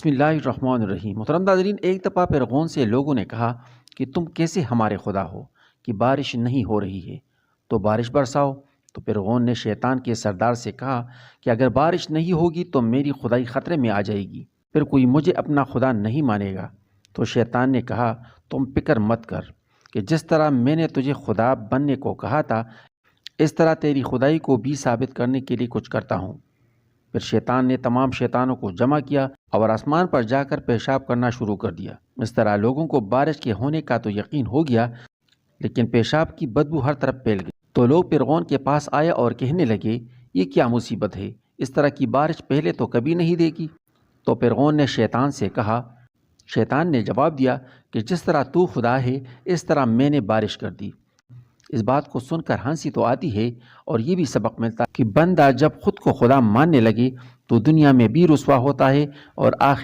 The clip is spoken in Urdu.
بسم اللہ الرحمن الرحیم۔ محترم ناظرین، ایک دفعہ فرعون سے لوگوں نے کہا کہ تم کیسے ہمارے خدا ہو کہ بارش نہیں ہو رہی ہے، تو بارش برساؤ۔ تو فرعون نے شیطان کے سردار سے کہا کہ اگر بارش نہیں ہوگی تو میری خدائی خطرے میں آ جائے گی، پھر کوئی مجھے اپنا خدا نہیں مانے گا۔ تو شیطان نے کہا تم فکر مت کر کہ جس طرح میں نے تجھے خدا بننے کو کہا تھا اس طرح تیری خدائی کو بھی ثابت کرنے کے لیے کچھ کرتا ہوں۔ پھر شیطان نے تمام شیطانوں کو جمع کیا اور آسمان پر جا کر پیشاب کرنا شروع کر دیا۔ اس طرح لوگوں کو بارش کے ہونے کا تو یقین ہو گیا، لیکن پیشاب کی بدبو ہر طرف پھیل گئی۔ تو لوگ فرعون کے پاس آئے اور کہنے لگے یہ کیا مصیبت ہے، اس طرح کی بارش پہلے تو کبھی نہیں دیکھی۔ تو فرعون نے شیطان سے کہا، شیطان نے جواب دیا کہ جس طرح تو خدا ہے اس طرح میں نے بارش کر دی۔ اس بات کو سن کر ہنسی تو آتی ہے اور یہ بھی سبق ملتا ہے کہ بندہ جب خود کو خدا ماننے لگے تو دنیا میں بھی رسوا ہوتا ہے اور آخر